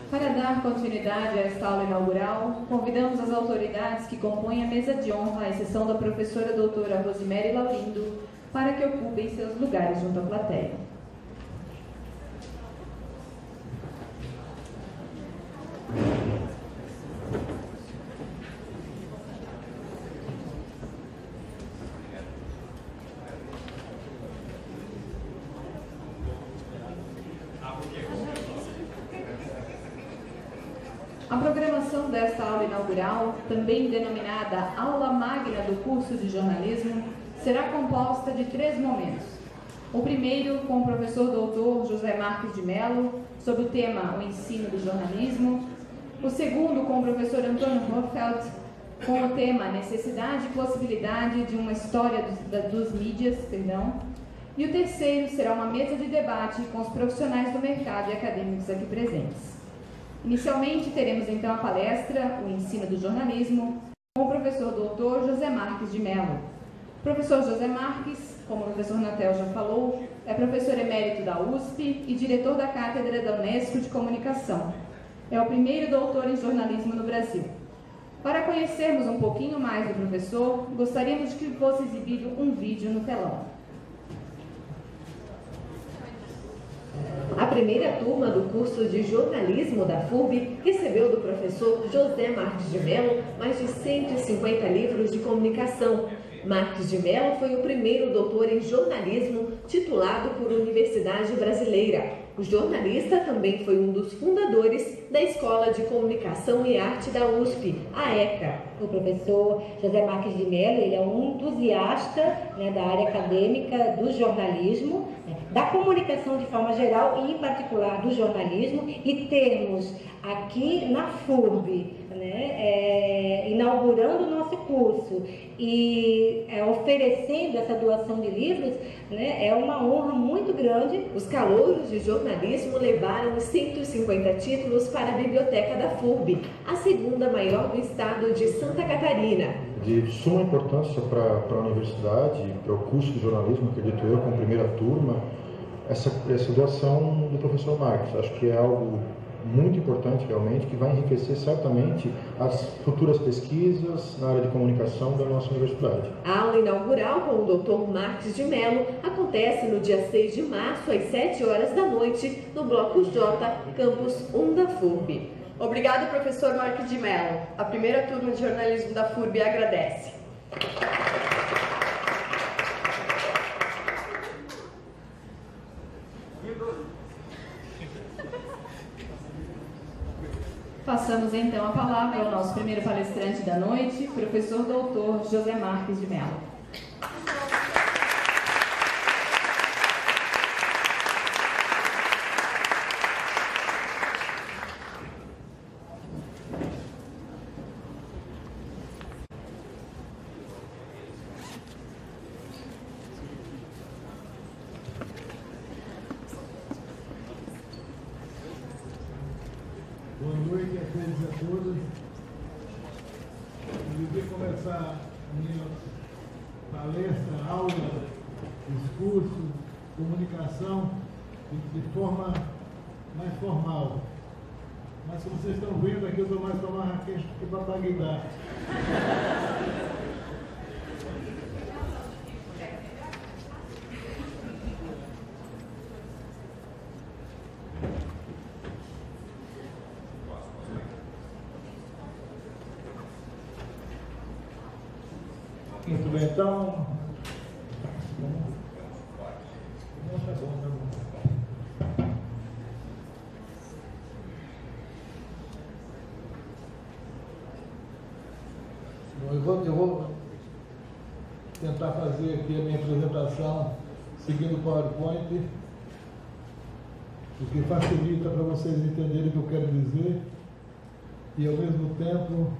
Para dar continuidade a esta aula inaugural, convidamos as autoridades que compõem a mesa de honra, à exceção da professora doutora Rosemary Laurindo, para que ocupem seus lugares junto à plateia. A programação desta aula inaugural, também denominada Aula Magna do curso de jornalismo, será composta de 3 momentos. O primeiro com o professor doutor José Marques de Mello, sob o tema O Ensino do Jornalismo. O segundo com o professor Antônio Hoffeld, com o tema Necessidade e Possibilidade de uma História dos Mídias. E o terceiro será uma mesa de debate com os profissionais do mercado e acadêmicos aqui presentes. Inicialmente, teremos então a palestra O Ensino do Jornalismo, com o professor doutor José Marques de Mello. O professor José Marques, como o professor Natel já falou, é professor emérito da USP e diretor da Cátedra da Unesco de Comunicação. É o primeiro doutor em jornalismo no Brasil. Para conhecermos um pouquinho mais do professor, gostaríamos de que fosse exibido um vídeo no telão. A primeira turma do curso de jornalismo da FURB recebeu do professor José Marques de Mello mais de 150 livros de comunicação. Marques de Mello foi o primeiro doutor em jornalismo titulado por Universidade Brasileira. O jornalista também foi um dos fundadores da Escola de Comunicação e Arte da USP, a ECA. O professor José Marques de Mello, ele é um entusiasta, da área acadêmica do jornalismo, da comunicação de forma geral e, em particular, do jornalismo, e temos aqui na FURB, inaugurando o nosso curso e oferecendo essa doação de livros, é uma honra muito grande. Os calouros de jornalismo levaram os 150 títulos para a biblioteca da FURB, a segunda maior do estado de Santa Catarina. De suma importância para a universidade, para o curso de jornalismo, acredito eu, com a primeira turma, essa doação do professor Marques. Acho que é algo muito importante realmente, que vai enriquecer certamente as futuras pesquisas na área de comunicação da nossa universidade. A aula inaugural com o Dr. Marques de Mello acontece no dia 6 de março, às 7 horas da noite, no Bloco J, Campus 1 da FURB. Obrigado, professor Marques de Mello. A primeira turma de jornalismo da FURB agradece. Passamos então a palavra ao nosso primeiro palestrante da noite, professor doutor José Marques de Mello. Boa noite a todos e a todas. Eu vim começar a minha palestra, aula, discurso, comunicação de forma mais formal. Mas como vocês estão vendo aqui, eu estou mais para Marrakech do que para Bagdá. Muito bem, então. Tá bom. Bom, eu vou tentar fazer aqui a minha apresentação seguindo o PowerPoint, o que facilita para vocês entenderem o que eu quero dizer e, ao mesmo tempo,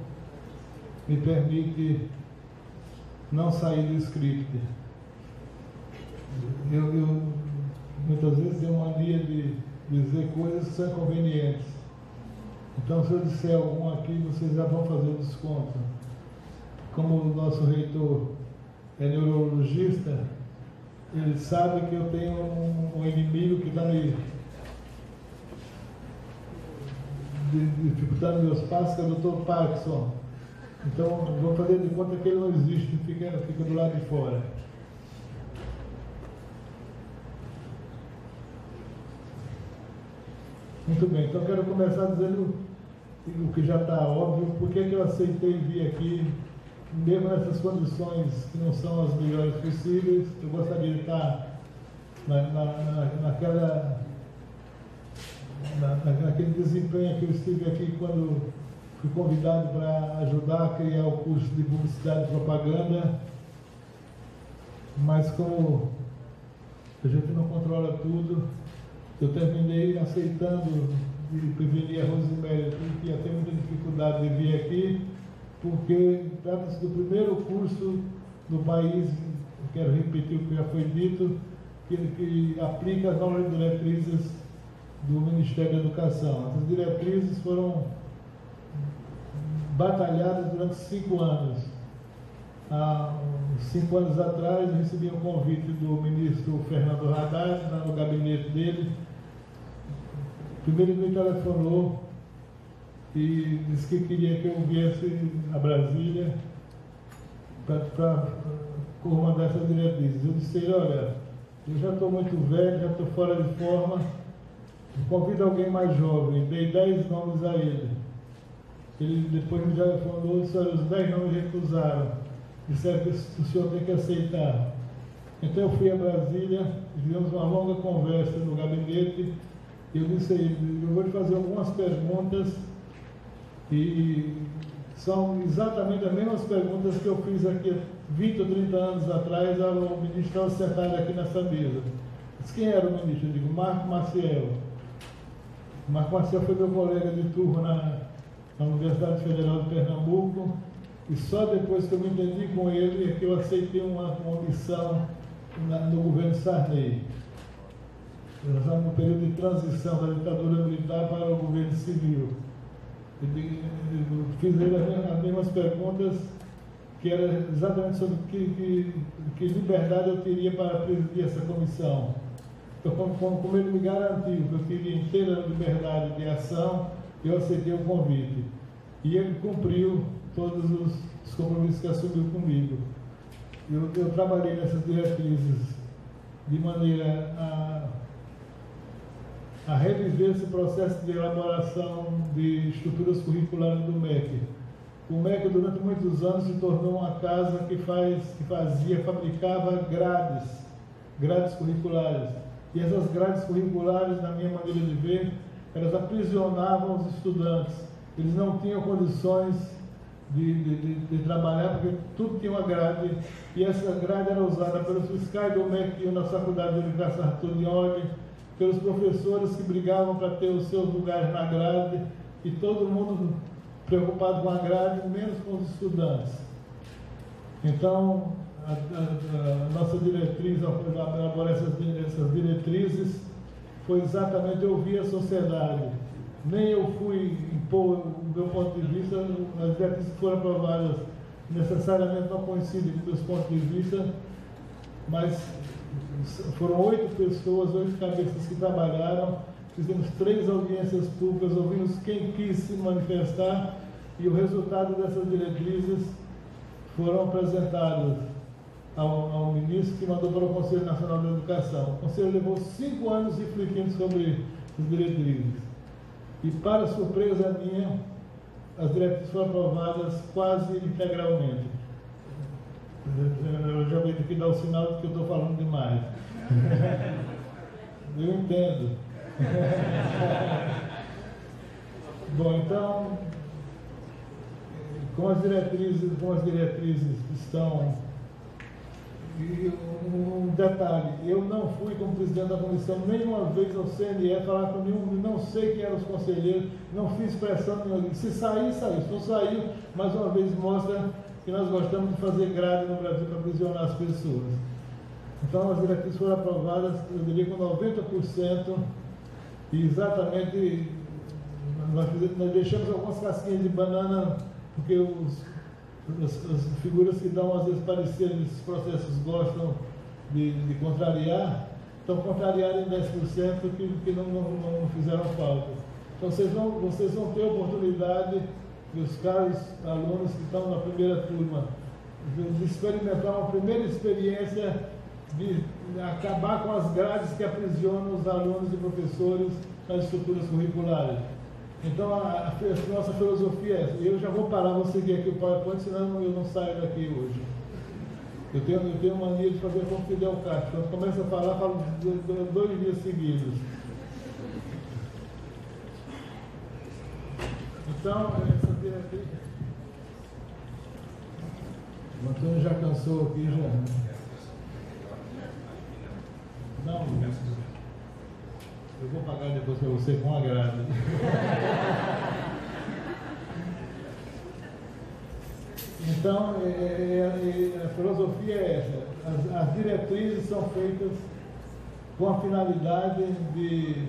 me permite não sair do script. Eu muitas vezes tenho mania de dizer coisas que são inconvenientes. Então, se eu disser algum aqui, vocês já vão fazer o desconto. Como o nosso reitor é neurologista, ele sabe que eu tenho um inimigo que está dificultando meus passos, que é o Dr. Parkinson. Então, vou fazer de conta que ele não existe, fica do lado de fora. Muito bem, então quero começar dizendo o que já está óbvio, por que eu aceitei vir aqui, mesmo nessas condições que não são as melhores possíveis. Eu gostaria de estar naquele desempenho que eu estive aqui quando fui convidado para ajudar a criar o curso de Publicidade e Propaganda, mas como a gente não controla tudo, eu terminei aceitando de prevenir a Rosemary, que ia ter muita dificuldade de vir aqui, porque trata-se do primeiro curso do país, quero repetir o que já foi dito, que aplica as novas diretrizes do Ministério da Educação. As diretrizes foram batalhadas durante 5 anos. Há 5 anos atrás, eu recebi um convite do ministro Fernando Haddad, lá no gabinete dele. Primeiro ele me telefonou e disse que queria que eu viesse a Brasília para comandar essas diretrizes. Eu disse: olha, eu já estou muito velho, já estou fora de forma, convido alguém mais jovem. Dei 10 nomes a ele. Ele depois me telefonou e disse: olha, os 10 nomes recusaram, disseram que o senhor tem que aceitar. Então eu fui a Brasília, tivemos uma longa conversa no gabinete. Eu disse a ele: eu vou lhe fazer algumas perguntas e são exatamente as mesmas perguntas que eu fiz aqui 20 ou 30 anos atrás ao ministro que estava sentado aqui nessa mesa. Disse: quem era o ministro? Eu digo: Marco Maciel. Marco Maciel foi meu colega de turma na Universidade Federal de Pernambuco, e só depois que eu me entendi com ele é que eu aceitei uma missão no governo Sarney. Nós estamos no período de transição da ditadura militar para o governo civil. Eu fiz ele as mesmas perguntas, que era exatamente sobre que liberdade eu teria para presidir essa comissão. Então, como ele me garantiu que eu teria inteira liberdade de ação, eu aceitei o convite. E ele cumpriu todos os compromissos que assumiu comigo. Eu trabalhei nessas diretrizes de maneira a reviver esse processo de elaboração de estruturas curriculares do MEC. O MEC, durante muitos anos, se tornou uma casa que fabricava grades curriculares. E essas grades curriculares, na minha maneira de ver, elas aprisionavam os estudantes. Eles não tinham condições de trabalhar, porque tudo tinha uma grade, e essa grade era usada pelos fiscais do MEC que iam na Faculdade de Educação Arthur de Ordem, pelos professores que brigavam para ter os seus lugares na grade, e todo mundo preocupado com a grade, menos com os estudantes. Então, a nossa diretriz, ao elaborar essas diretrizes, foi exatamente ouvir a sociedade. Nem eu fui impor o meu ponto de vista, as diretrizes foram aprovadas necessariamente não coincidem com meus pontos de vista, mas foram 8 pessoas, 8 cabeças que trabalharam, fizemos 3 audiências públicas, ouvimos quem quis se manifestar, e o resultado dessas diretrizes foram apresentadas ao ministro, que mandou para o Conselho Nacional da Educação. O Conselho levou 5 anos refletindo sobre as diretrizes. E, para surpresa minha, as diretrizes foram aprovadas quase integralmente. Eu já veio aqui dar o sinal de que eu estou falando demais. Eu entendo. Bom, então, com as diretrizes estão... E um detalhe, eu não fui como presidente da comissão nenhuma vez ao CNE falar com nenhum, não sei quem eram os conselheiros, não fiz pressão nenhuma. Se sair, saiu. Se não saiu, mais uma vez mostra que nós gostamos de fazer grade no Brasil para aprisionar as pessoas. Então, as diretrizes foram aprovadas, eu diria, com 90%, e exatamente nós deixamos algumas casquinhas de banana, porque as figuras que dão, às vezes, parecer nesses processos gostam de contrariar, então contrariaram em 10% que não fizeram falta. Então vocês vão ter a oportunidade, os caros alunos que estão na primeira turma, de experimentar uma primeira experiência de acabar com as grades que aprisionam os alunos e professores nas estruturas curriculares. Então a nossa filosofia é essa. Eu já vou parar, vou seguir aqui o PowerPoint, senão eu não saio daqui hoje. Eu tenho mania de fazer como Fidel Castro. Quando começa a falar, falo 2 dias seguidos. Então, essa aqui. O Antônio já cansou aqui, já. Não, eu vou pagar depois para você com agrado. Então, a filosofia é essa. As diretrizes são feitas com a finalidade de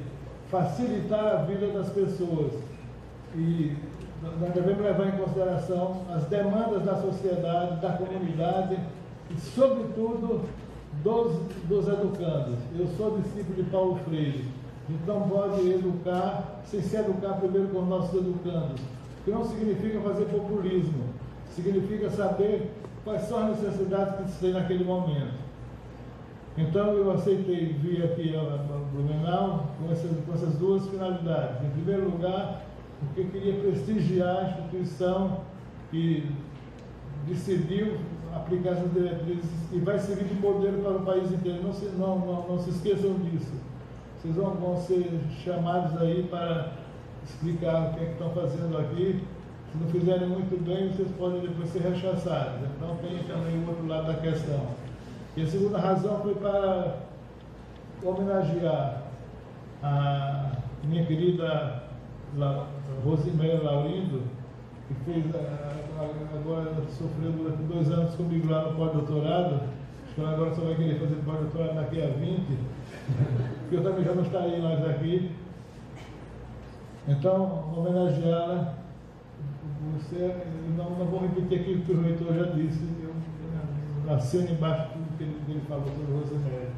facilitar a vida das pessoas. E nós devemos levar em consideração as demandas da sociedade, da comunidade e, sobretudo, dos educandos. Eu sou discípulo de Paulo Freire. A gente não pode educar sem se educar primeiro com os nossos educandos. O que não significa fazer populismo. Significa saber quais são as necessidades que se tem naquele momento. Então eu aceitei vir aqui a Blumenau com essas 2 finalidades. Em primeiro lugar, porque eu queria prestigiar a instituição que decidiu aplicar essas diretrizes e vai servir de modelo para o país inteiro. Não se esqueçam disso. Vocês vão ser chamados aí para explicar o que é que estão fazendo aqui. Se não fizerem muito bem, vocês podem depois ser rechaçados. Então tem também o outro lado da questão. E a segunda razão foi para homenagear a minha querida Rosimere Laurindo, que fez agora sofreu durante 2 anos comigo lá no pós-doutorado. Acho que ela agora só vai querer fazer pós-doutorado daqui a 20, porque eu também já não estarei mais aqui. Então, homenageá-la. Não vou repetir aquilo que o reitor já disse, eu assino embaixo tudo que ele falou sobre Rosemary.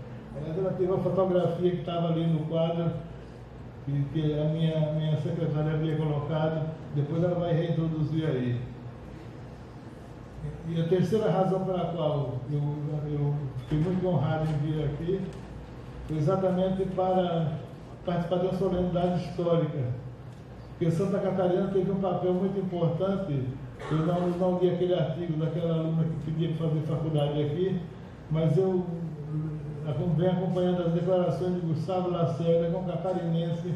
Ela tirou a fotografia que estava ali no quadro, que a minha secretária havia colocado, depois ela vai reintroduzir aí. E a terceira razão pela qual eu fiquei muito honrado em vir aqui foi exatamente para participar de uma solenidade histórica. Porque Santa Catarina teve um papel muito importante. Eu não li aquele artigo daquela aluna que pedia para fazer faculdade aqui, mas eu venho acompanhando as declarações de Gustavo Lacerda, que é um catarinense,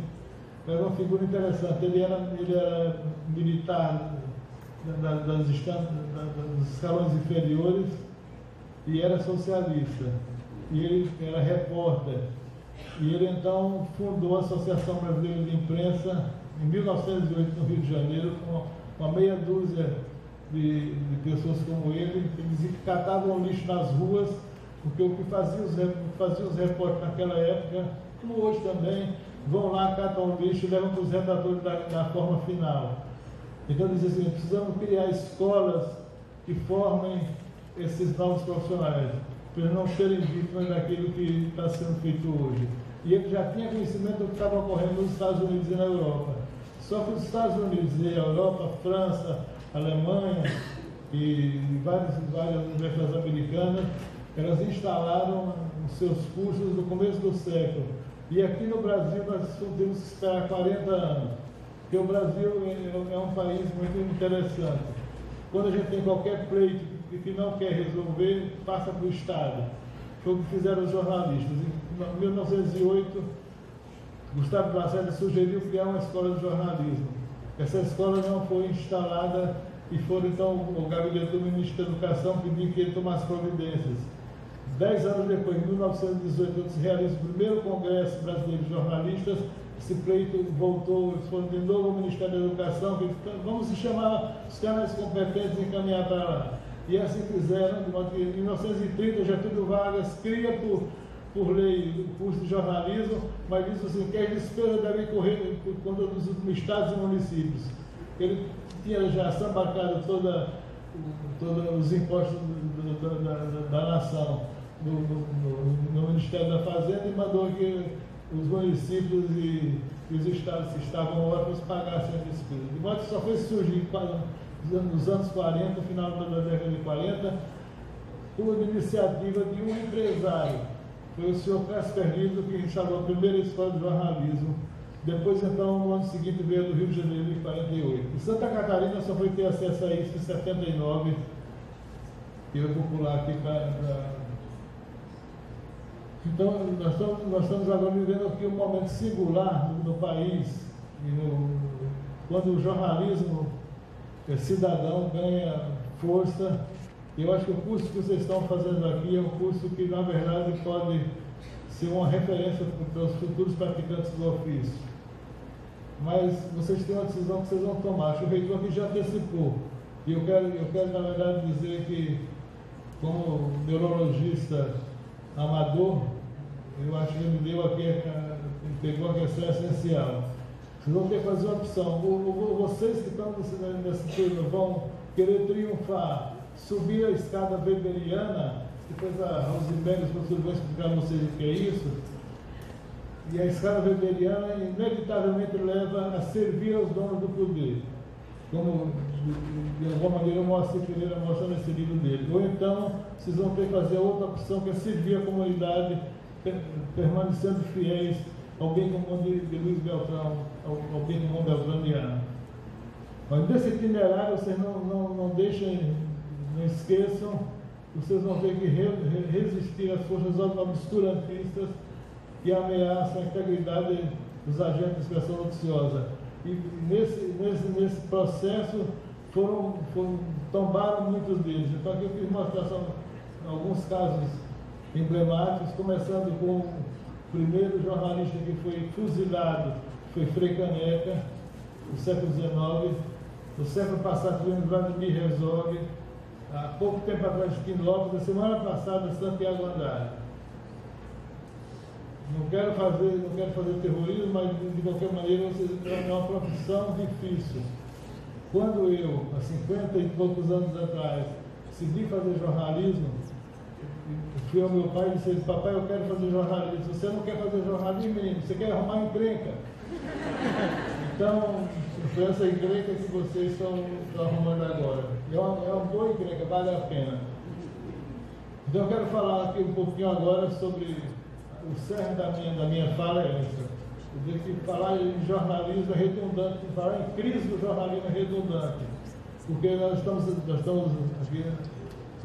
era uma figura interessante. Ele era militar dos escalões inferiores e era socialista. E ele era repórter. E ele então fundou a Associação Brasileira de Imprensa em 1908, no Rio de Janeiro, com uma meia dúzia de pessoas como ele, que diziam que catavam lixo nas ruas, porque o que faziam os repórteres naquela época, como hoje também, vão lá, catam o lixo e levam para os redatores da forma final. Então dizia assim, precisamos criar escolas que formem esses novos profissionais, para eles não serem vítimas daquilo que está sendo feito hoje. E ele já tinha conhecimento do que estava ocorrendo nos Estados Unidos e na Europa. Só que os Estados Unidos e a Europa, a França, a Alemanha e várias universidades americanas, elas instalaram os seus cursos no começo do século. E aqui no Brasil nós temos que esperar 40 anos, porque o Brasil é um país muito interessante. Quando a gente tem qualquer pleito que não quer resolver, passa para o Estado. Foi o que fizeram os jornalistas. Em 1908, Gustavo Lacerda sugeriu criar uma escola de jornalismo. Essa escola não foi instalada e foram então o gabinete do ministro da Educação pedir que ele tomasse providências. 10 anos depois, em 1918, quando se realiza o primeiro Congresso Brasileiro de Jornalistas, esse pleito voltou, eles foram de novo ao Ministério da Educação, que vamos chamar os canais competentes e encaminhar para lá. E assim fizeram, de modo que em 1930 Getúlio Vargas cria por lei o curso de jornalismo, mas diz assim que as despesas devem correr por conta dos estados e municípios. Ele tinha já sambarcado todos os impostos da nação no Ministério da Fazenda e mandou que os municípios e que os estados, se estavam ótimos, pagassem a despesa. De modo que só foi surgir nos anos 40, no final da década de 40, por iniciativa de um empresário. Foi o senhor Casper Lindo que instalou a primeira escola de jornalismo. Depois, então, no ano seguinte, veio do Rio de Janeiro, em 48. Em Santa Catarina só foi ter acesso a isso em 79. E eu vou pular aqui para... Então, nós estamos agora vivendo aqui um momento singular no país, quando o jornalismo cidadão ganha força. Eu acho que o curso que vocês estão fazendo aqui é um curso que, na verdade, pode ser uma referência para os futuros praticantes do ofício. Mas vocês têm uma decisão que vocês vão tomar. Acho que o reitor aqui já antecipou. E eu quero, na verdade, dizer que, como neurologista amador, eu acho que ele me deu aqui, pegou a questão essencial. Vocês vão ter que fazer uma opção. Vocês que estão nesse turno vão querer triunfar, subir a escada weberiana, depois a Rosemary e os professores vão explicar a vocês o que é isso. E a escala weberiana inevitavelmente leva a servir aos donos do poder, como de alguma maneira o Moacir Ferreira mostra nesse livro dele. Ou então, vocês vão ter que fazer outra opção, que é servir a comunidade, permanecendo fiéis ao bem comum de Luiz Beltrão, ao bem comum beltraniano. Mas nesse itinerário, vocês não deixem, não esqueçam, vocês vão ter que resistir às forças obscurantistas que ameaçam a integridade dos agentes de expressão noticiosa. E nesse processo tombaram muitos deles. Então aqui eu quis mostrar só alguns casos emblemáticos, começando com o primeiro jornalista que foi fuzilado, foi Frei Caneca, no século XIX. No século passado tivemos Vladimir Herzog, há pouco tempo atrás de Kim Lopes, a semana passada Santiago Andrade. Não quero fazer terrorismo, mas de qualquer maneira é uma profissão difícil. Quando eu, há 50 e poucos anos atrás, decidi fazer jornalismo, fui ao meu pai e disse: papai, eu quero fazer jornalismo. Você não quer fazer jornalismo, menino? Você quer arrumar encrenca? Então, foi essa encrenca que vocês estão arrumando agora. É uma boa encrenca, vale a pena. Então eu quero falar aqui um pouquinho agora sobre o cerne da minha fala é essa. Eu digo que falar em jornalismo é redundante, falar em crise do jornalismo é redundante, porque nós estamos aqui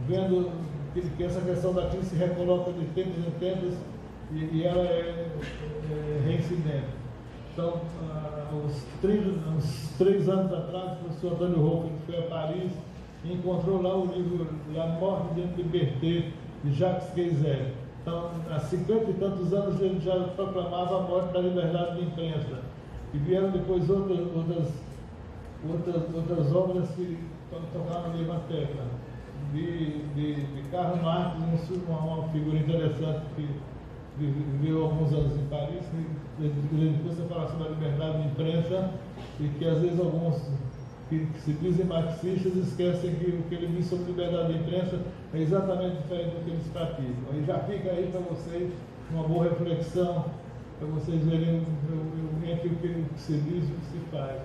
vendo que essa questão da crise se recoloca de tempos em tempos e ela é reincidente. Então, uns 3 anos atrás, o professor Antônio Rolfo foi a Paris e encontrou lá o livro La Morte de Liberté, de Jacques Kayser. Então, há 50 e tantos anos ele já proclamava a morte da liberdade de imprensa. E vieram depois outras obras que tocaram na mesma tecla. De Karl Marx, uma figura interessante que viveu alguns anos em Paris, que você fala sobre a liberdade de imprensa e que às vezes alguns que se dizem marxistas esquecem que o que ele diz sobre liberdade de imprensa é exatamente diferente do que eles praticam. Aí já fica aí para vocês uma boa reflexão, para vocês verem entre o que se diz e o que se faz.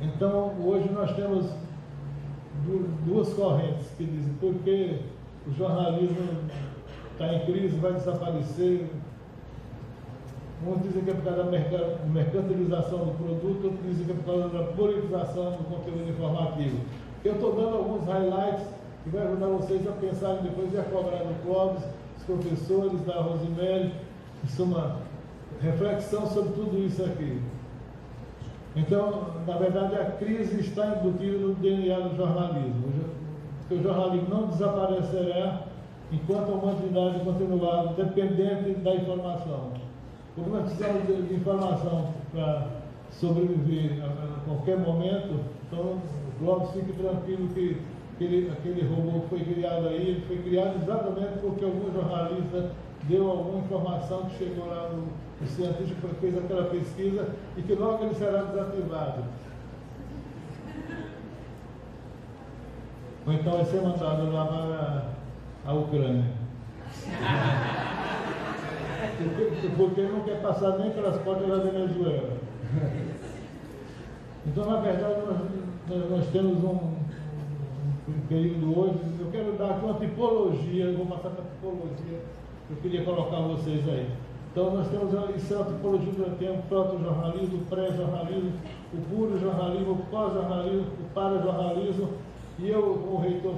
Então, hoje nós temos duas correntes que dizem por que o jornalismo está em crise, vai desaparecer. Uns dizem que é por causa da mercantilização do produto, outros dizem que é por causa da politização do conteúdo informativo. Eu estou dando alguns highlights que vai ajudar vocês a pensarem depois e a cobrar do Clóvis, os professores, da Rosemary, isso é uma reflexão sobre tudo isso aqui. Então, na verdade, a crise está embutida no DNA do jornalismo. Porque o jornalismo não desaparecerá enquanto a humanidade continuar dependente da informação. Porque nós precisamos de informação para sobreviver a qualquer momento. Então, o Clóvis, fique tranquilo que aquele robô que foi criado aí, ele foi criado exatamente porque algum jornalista deu alguma informação que chegou lá no cientista que fez aquela pesquisa e que logo ele será desativado. Ou então vai ser mandado lá para a Ucrânia. Porque ele não quer passar nem pelas portas da Venezuela. Então, na verdade, nós temos um período hoje. Eu quero dar aqui uma tipologia, eu vou passar para a tipologia que eu queria colocar vocês aí. Então, nós temos isso é a tipologia do tempo: proto-jornalismo, o pré-jornalismo, o puro jornalismo, o pós-jornalismo, o para-jornalismo. E eu, o reitor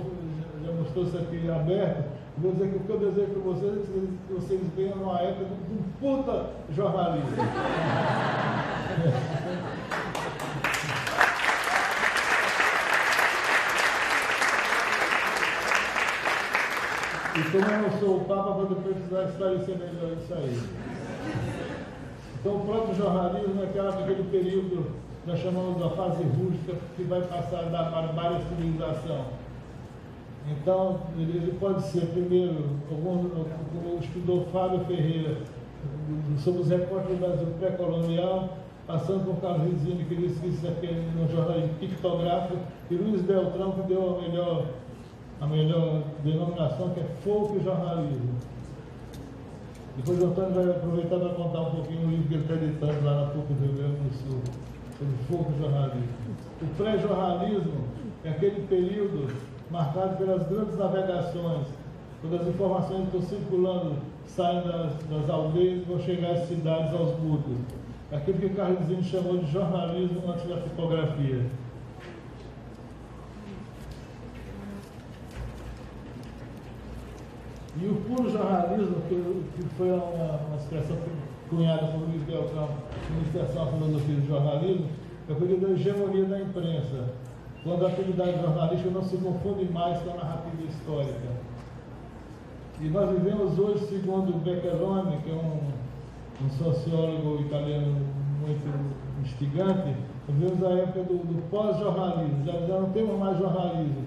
já mostrou isso aqui aberto, vou dizer que o que eu desejo para vocês é que vocês venham numa época de um puta jornalismo. E como eu não sou o Papa, vou depois precisar esclarecer melhor isso aí. Então, o próprio jornalismo é aquele período que nós chamamos da fase rústica, que vai passar da barbárie à civilização. Então, ele pode ser, primeiro, como estudou Fábio Ferreira, sobre os repórteres do Brasil pré-colonial, passando por Carlos Rizzini, que disse que isso aqui é um jornalismo pictográfico, e Luiz Beltrão, que deu a melhor denominação, que é folk jornalismo. Depois o Antônio vai aproveitar para contar um pouquinho o livro que ele está editando lá na PUC do Rio Grande do Sul, sobre folk jornalismo. O pré-jornalismo é aquele período marcado pelas grandes navegações, quando as informações que estão circulando saem das aldeias e vão chegar às cidades, aos burgos. Aquilo que Carlos Rizzini chamou de jornalismo antes da tipografia. E o puro jornalismo, que foi uma expressão cunhada por Luiz Beltrão, Iniciação à Filosofia do Jornalismo, é o período da hegemonia da imprensa, quando a atividade jornalística não se confunde mais com a narrativa histórica. E nós vivemos hoje, segundo Beccheroni, que é um sociólogo italiano muito instigante, nós vivemos a época do pós-jornalismo, já não temos mais jornalismo,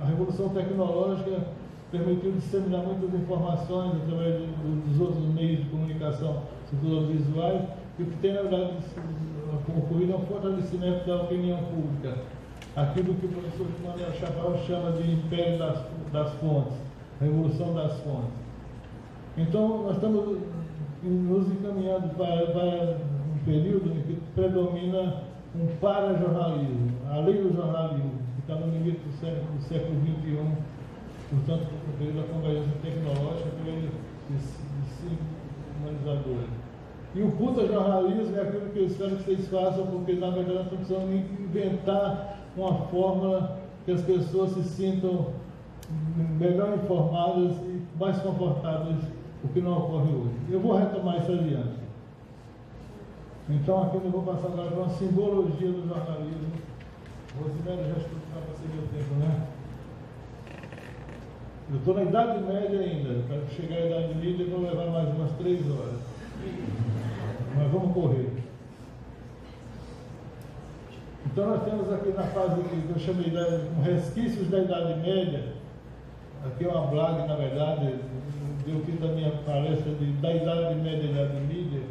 a revolução tecnológica permitiu disseminar muitas informações através dos outros meios de comunicação, sobretudo visuais, e o que tem, na verdade, ocorrido é um fortalecimento da opinião pública. Aquilo que o professor Manuel Chaval chama de império das fontes, revolução das fontes. Então, nós estamos nos encaminhando para um período em que predomina um para-jornalismo, além do jornalismo, que está no limite do século XXI, portanto, o período da convergência tecnológica, o período de humanizador. E o puta jornalismo é aquilo que eu espero que vocês façam, porque na verdade nós estamos precisando inventar uma fórmula que as pessoas se sintam melhor informadas e mais confortáveis, o que não ocorre hoje. Eu vou retomar isso adiante. Então, aqui eu vou passar agora para uma simbologia do jornalismo. Rosemary já estudou para seguir o tempo, né? Eu estou na Idade Média ainda, para chegar à Idade Média eu vou levar mais umas 3 horas. Mas vamos correr. Então nós temos aqui na fase que eu chamei de resquícios da Idade Média, aqui é uma blague, na verdade, deu fim da minha palestra da Idade Média e Idade Média.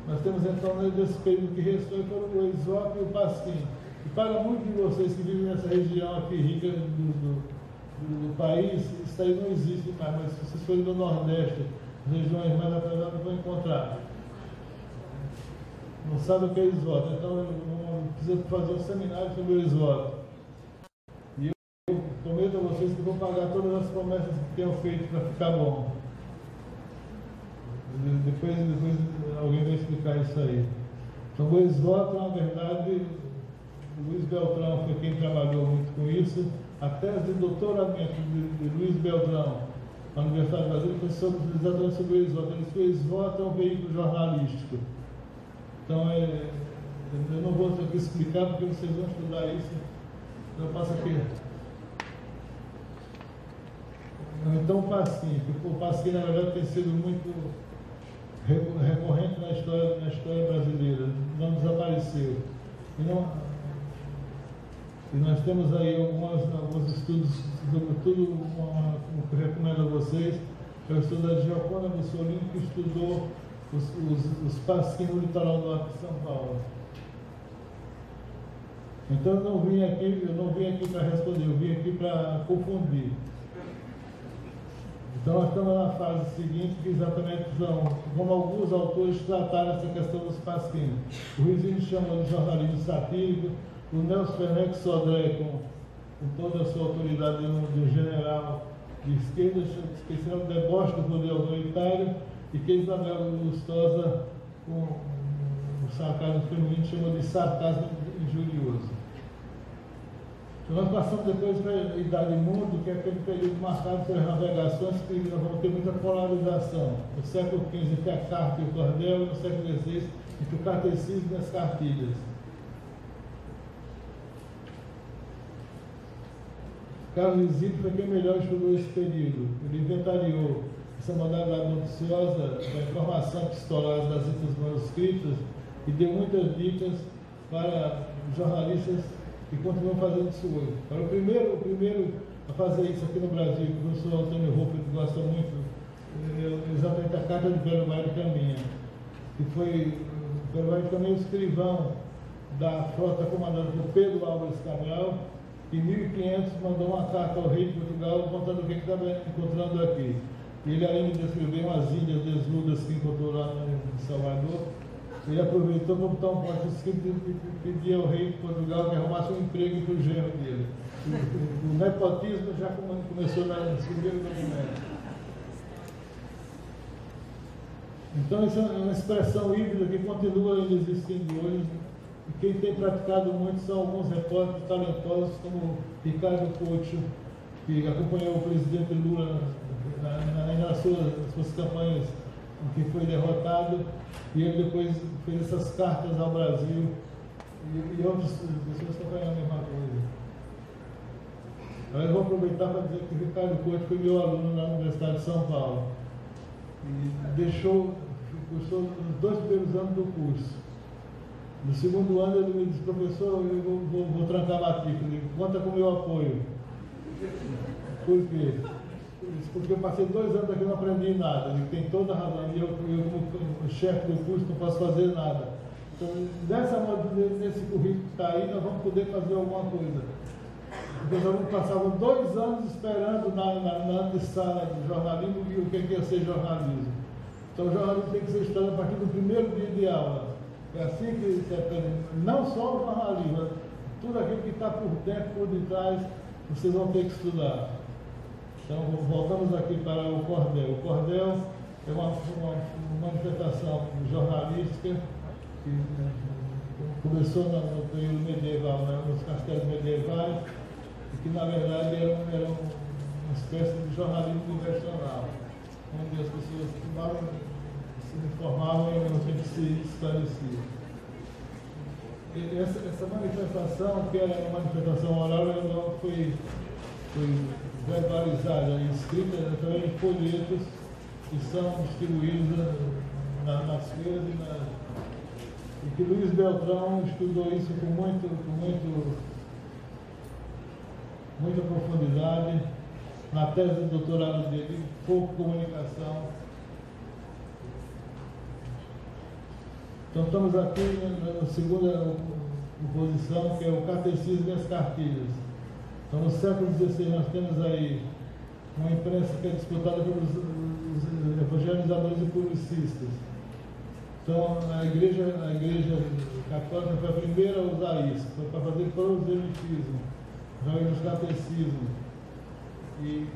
Nós temos então nesse período que restou o Esopo e o Pasquim. E para muitos de vocês que vivem nessa região aqui rica do país, isso aí não existe mais, mas se vocês forem do Nordeste, regiões mais atrasadas, vão encontrar. Não sabe o que é Esopo, então eu preciso fazer um seminário sobre o Esopo. E eu prometo a vocês que vou pagar todas as promessas que tenho feito para ficar bom. Depois alguém vai explicar isso aí. Então o Esopo, na verdade, o Luiz Beltrão foi quem trabalhou muito com isso. A tese de doutoramento de Luiz Beltrão na Universidade de Brasília foi exatamente sobre o Esopo. Ele disse que o Esopo é um veículo jornalístico. Então, eu não vou aqui explicar porque vocês vão estudar isso. Então, eu passo aqui. Então, o Pasquim, na verdade, tem sido muito recorrente na história brasileira. Não desapareceu. E nós temos aí alguns estudos, sobretudo, o que eu recomendo a vocês, é o estudo da Gioconda Mussolini, que estudou os Pasquim no litoral norte de São Paulo. Então eu não vim aqui para responder, eu vim aqui para confundir. Então nós estamos na fase seguinte, que exatamente são, como alguns autores trataram essa questão dos pasquins. O Rizinho chamou de jornalismo satírico, o Nelson Fernandes Sodré, com toda a sua autoridade de general de esquerda, esquecendo o deboche do poder autoritário, e que Isabel Lustosa, com o sarcasmo feminino, chamou de sarcasmo injurioso. Nós passamos depois para a Idade Mundo, que é aquele período marcado pelas navegações, que nós vamos ter muita polarização. No século XV, entre a carta e o cordel, e no século XVI, entre o catecismo e as cartilhas. Carlos Isidro foi quem melhor estudou esse período. Ele inventariou essa modalidade noticiosa da informação epistolar das citas manuscritas e deu muitas dicas para jornalistas que continuam fazendo isso hoje. Para o primeiro a fazer isso aqui no Brasil, o professor Antônio Ruff gosta muito, exatamente a carta de Belo Maio de Caminha, que foi Belo Maio de Caminha, o escrivão da frota comandada por Pedro Álvares Cabral, que em 1500 mandou uma carta ao rei de Portugal contando o que estava encontrando aqui. E ele, além de descrever umas ilhas desnudas que encontrou lá em Salvador, ele aproveitou para botar um pote escrito e pedir ao rei de Portugal que arrumasse um emprego para o genro dele. O nepotismo já começou nesse primeiro documento. Então, isso é uma expressão híbrida que continua ainda existindo hoje. E quem tem praticado muito são alguns repórteres talentosos, como Ricardo Couto, que acompanhou o presidente Lula nas suas campanhas em que foi derrotado, e ele depois fez essas cartas ao Brasil, e outras pessoas acompanham a mesma coisa. Agora eu vou aproveitar para dizer que o Ricardo Couto foi meu aluno na Universidade de São Paulo, e cursou os 2 primeiros anos do curso. No segundo ano ele me disse: professor, eu vou trancar a matrícula, conta com o meu apoio. Por quê? Porque eu passei 2 anos aqui e não aprendi nada. Ele tem toda a razão. E eu como chefe do curso, não posso fazer nada. Então, nesse currículo que está aí, nós vamos poder fazer alguma coisa. Porque os alunos passavam 2 anos esperando na antessala de jornalismo e o que ia ser jornalismo. Então, o jornalismo tem que ser estudado a partir do primeiro dia de aula. É assim que se aprende. Não só o jornalismo, tudo aquilo que está por dentro, por detrás, vocês vão ter que estudar. Então, voltamos aqui para o cordel. O cordel é uma manifestação jornalística que começou no período medieval, né, nos castelos medievais, e que, na verdade, era uma espécie de jornalismo universal, onde as pessoas se informavam e ao mesmo tempo se esclareciam. Essa manifestação, que era uma manifestação oral, ela foi verbalizada e escrita através de folhetos que são distribuídos nas feiras e que Luiz Beltrão estudou isso com muita profundidade na tese de doutorado dele, Fogo Comunicação. Então estamos aqui na segunda posição, que é o catecismo e as cartilhas. Então, no século XVI, nós temos aí uma imprensa que é disputada pelos evangelizadores e publicistas. Então, a igreja católica foi a primeira a usar isso, foi para fazer proselitismo, os catecismos. E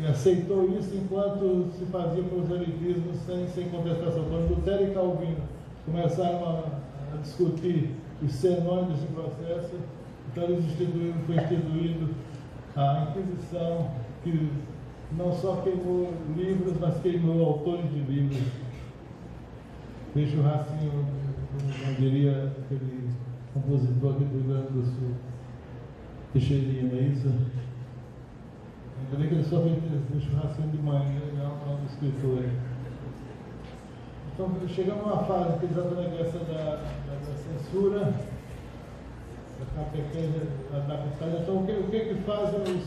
aceitou isso enquanto se fazia proselitismo sem contestação. Quando Lutero e Calvino começaram a discutir os senões desse processo, então foi instituído a Inquisição, que não só queimou livros, mas queimou autores de livros. Fez churrasquinho, não diria aquele compositor aqui do Rio Grande do Sul, Teixeirinha, não é isso? Ainda bem que ele só fez churrasquinho de manhã, não do escritor. Então, chegamos a uma fase que exatamente essa da censura, da catequese adaptada. Então, o que fazem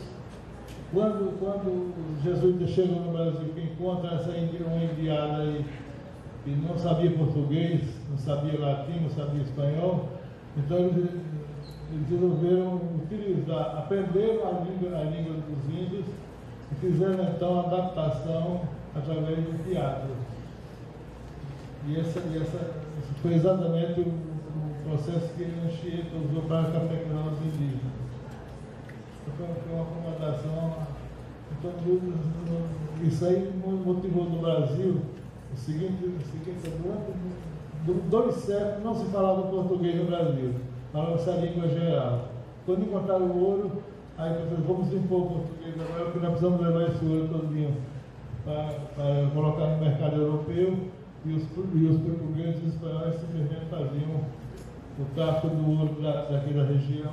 quando os jesuítas chegam no Brasil, que encontram uma indiada aí que não sabia português, não sabia latim, não sabia espanhol, então eles resolveram aprenderam a língua dos índios e fizeram então a adaptação através do teatro. E esse foi exatamente o processo que Anchieta usou para caracterizar os indígenas. Foi uma acomodação. Então, isso aí motivou no Brasil o seguinte, durante 2 séculos não se falava português no Brasil, falava-se a língua geral. Quando encontraram o ouro, aí pensaram, vamos impor o português agora, porque nós precisamos levar esse ouro todinho para colocar no mercado europeu, e os portugueses e os espanhóis simplesmente faziam o tráfico do ouro daquela região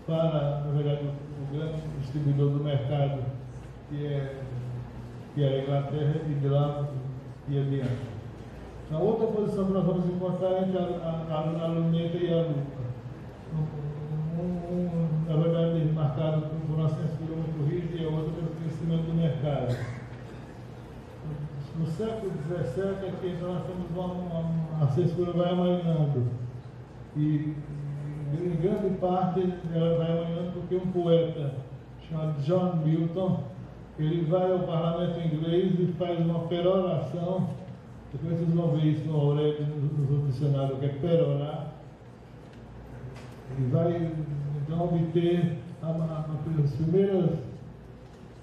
para, na verdade, o grande distribuidor do mercado, que é a Inglaterra, e de lá e adiante. A outra posição que nós vamos encontrar é entre a luneta e a lupa. Na verdade, marcado por uma censura muito rígida e a outra pelo crescimento do mercado. No século XVII, aqui, então, nós temos a censura vai amanhando. E, em grande parte, ela vai amanhando porque um poeta chamado John Milton, ele vai ao parlamento inglês e faz uma peroração. Depois vocês vão ver isso no Aurélio, no dicionário, que é perorar. E vai, então, obter as primeiras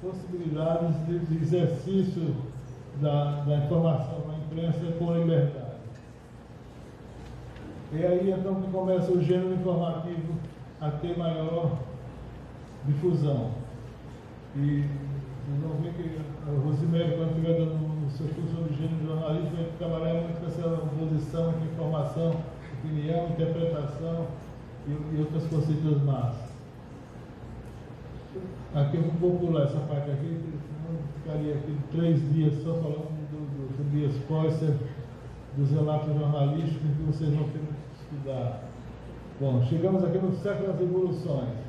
possibilidades de exercício da informação na imprensa com liberdade. É aí, então, que começa o gênero informativo a ter maior difusão. E vocês vão ver que a Rosemary, quando estiver dando o seu curso sobre gênero de jornalismo, vai trabalhar muito com essa oposição entre informação, opinião, interpretação e outras conceitos massas. Aqui eu vou pular essa parte aqui, senão ficaria aqui 3 dias só falando do Tobias Poisser, dos relatos jornalísticos que vocês vão ter que estudar. Bom, chegamos aqui no século das revoluções.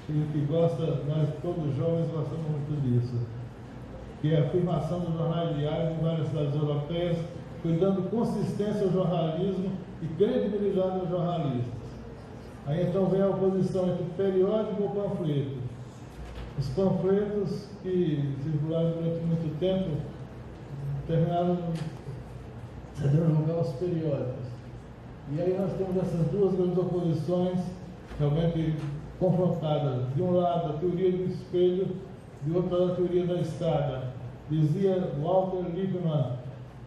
Que gosta, nós todos jovens gostamos muito disso, que é a afirmação dos jornais diários em várias cidades europeias, foi dando consistência ao jornalismo e credibilidade aos jornalistas. Aí então vem a oposição entre periódico e panfleto. Os panfletos que circularam durante muito tempo terminaram cedendo lugar aos periódicos. E aí nós temos essas duas grandes oposições realmente confrontadas. De um lado, a teoria do espelho, de outro lado, a teoria da escada. Dizia Walter Lippmann,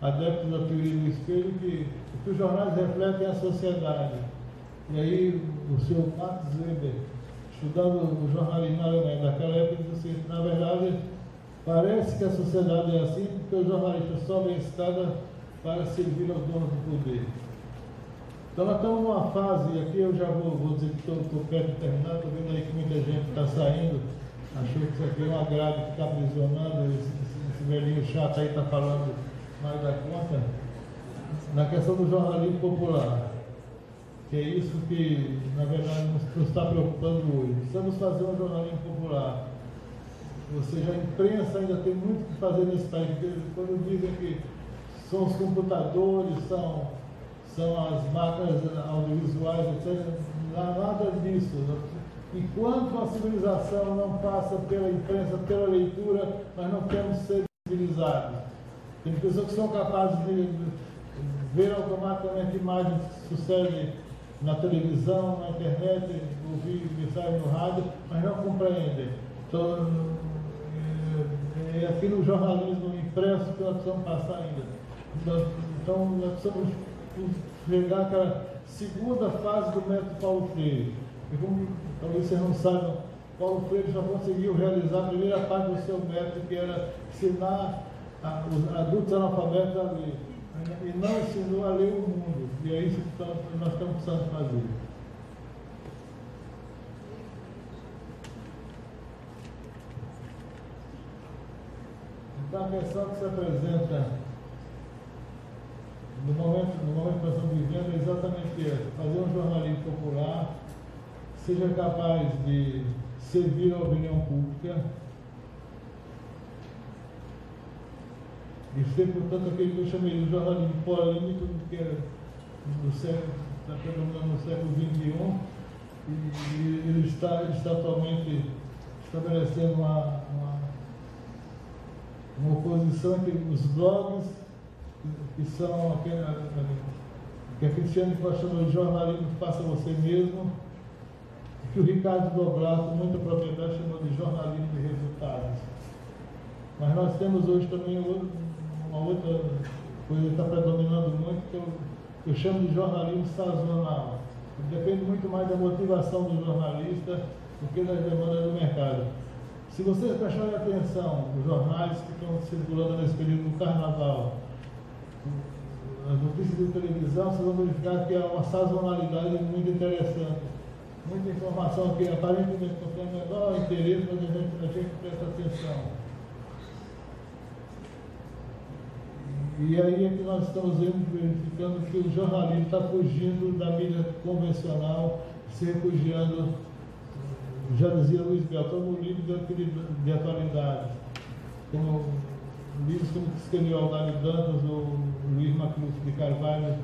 adepto da teoria do espelho, que os jornais refletem a sociedade. E aí, o senhor Max Weber, estudando o jornalismo na Alemanha daquela época, disse assim, na verdade, parece que a sociedade é assim, porque os jornalistas sobem a escada para servir aos donos do poder. Então nós estamos numa fase, e aqui eu já vou dizer que estou perto de terminar, estou vendo aí que muita gente está saindo, achou que isso aqui é uma grade que está aprisionando, esse velhinho chato aí está falando mais da conta, na questão do jornalismo popular, que é isso que, na verdade, nos está preocupando hoje. Precisamos fazer um jornalismo popular. Ou seja, a imprensa ainda tem muito que fazer nesse país, porque quando dizem que são os computadores, são as máquinas audiovisuais, etc. Não há nada disso. Enquanto a civilização não passa pela imprensa, pela leitura, nós não temos ser civilizados. Tem pessoas que são capazes de ver automaticamente imagens que sucedem na televisão, na internet, ouvir mensagem no rádio, mas não compreendem. Então, é aqui no jornalismo impresso que nós precisamos passar ainda. Então nós precisamos chegar àquela segunda fase do método Paulo Freire. E como talvez vocês não saibam, Paulo Freire já conseguiu realizar a primeira parte do seu método, que era ensinar os adultos analfabetos a ler. E não ensinou a ler o mundo. E é isso que nós estamos precisando fazer. Então a questão que se apresenta no momento que nós estamos vivendo é exatamente essa: fazer um jornalismo popular que seja capaz de servir a opinião pública e ser, portanto, aquele que eu chamei de jornalismo polêmico, que é está predominando no século XXI, e ele está atualmente estabelecendo uma oposição entre os blogs, que são que a Cristiane Costa chamou de jornalismo faça você mesmo, que o Ricardo Douglas, com muita propriedade, chamou de jornalismo de resultados. Mas nós temos hoje também uma outra coisa que está predominando muito, que eu chamo de jornalismo sazonal. Depende muito mais da motivação do jornalista do que das demandas do mercado. Se vocês prestarem atenção nos jornais que estão circulando nesse período do carnaval, as notícias de televisão, vocês vão verificar que há uma sazonalidade muito interessante. Muita informação que aparentemente não tem o menor interesse, mas a gente presta atenção. E aí é que nós estamos verificando que o jornalismo está fugindo da mídia convencional, se refugiando, já dizia Luiz Beltrão, no livro de atualidade, como livros como que escreveu Aldário Dantas, o Luiz Macluf de Carvalho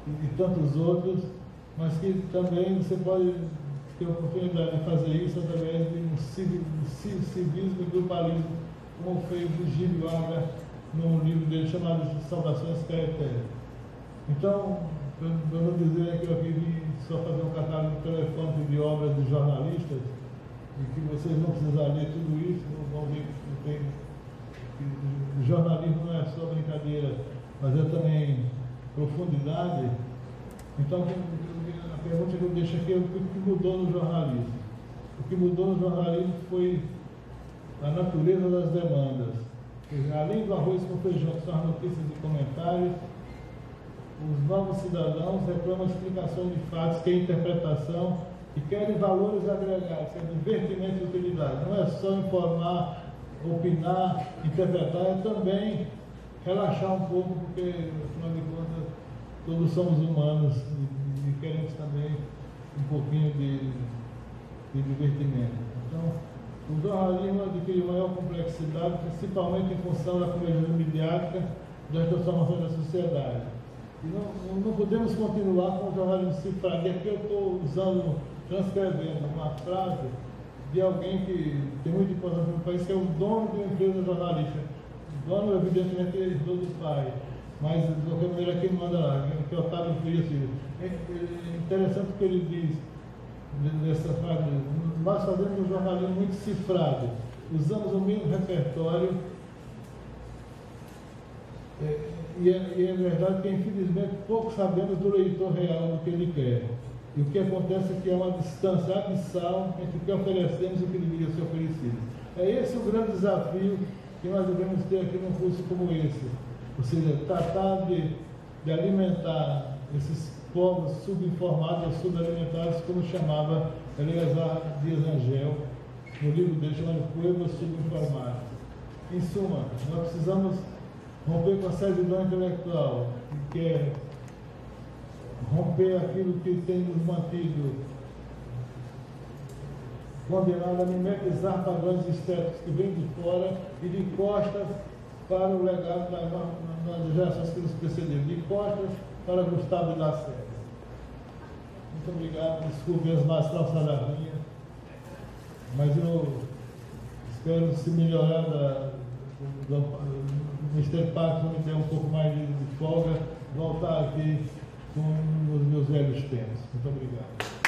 e tantos outros, mas que também você pode ter a oportunidade de fazer isso através de um civismo e grupalismo, como fez o Gílio Abra num livro dele chamado Saudações Caeté. Então, para não dizer que eu aqui vim só fazer um catálogo telefônico de obras de jornalistas, e que vocês não precisam ler tudo isso, vão ver que o jornalismo não é só brincadeira, mas é também profundidade. Então, a pergunta que eu deixo aqui é o que mudou no jornalismo. O que mudou no jornalismo foi a natureza das demandas. Além do arroz com feijão, que são as notícias e comentários, os novos cidadãos reclamam explicação de fatos, que é interpretação, e querem valores agregados, que é divertimento e utilidade. Não é só informar, opinar, interpretar, é também relaxar um pouco, porque, afinal de contas, todos somos humanos e queremos também um pouquinho de divertimento. Então, o jornalismo adquiriu maior complexidade, principalmente em função da convergência midiática das transformações da sociedade. E não podemos continuar com o jornalismo cifrado. E aqui eu estou transcrevendo uma frase de alguém que tem muita importância no país, que é o dono de uma empresa jornalística. O dono, evidentemente, é herdou do pai, mas de qualquer maneira quem manda lá, que é Otávio Frias Filho. É interessante o que ele diz nessa frase: nós fazemos um jornalismo muito cifrado, usamos o mesmo repertório, e é verdade que infelizmente pouco sabemos do leitor real do que ele quer. E o que acontece é que há uma distância abissal entre o que oferecemos e o que deveria ser oferecido. É esse o grande desafio que nós devemos ter aqui num curso como esse. Ou seja, tratar de alimentar esses povos subinformados, subalimentados, como chamava Eleazar Dias Angel, no livro dele chamado Pueblos Subinformados. Em suma, nós precisamos romper com a servidão intelectual, que é romper aquilo que tem nos mantido condenado a mimetizar padrões estéticos que vêm de fora e de costas para o legado das gerações que nos precederam, de costas para Gustavo de Lacerda. Muito obrigado, desculpe as más calças da minha, mas eu espero se melhorar o Ministério Público me der um pouco mais de folga, voltar aqui com os meus velhos tempos. Muito obrigado.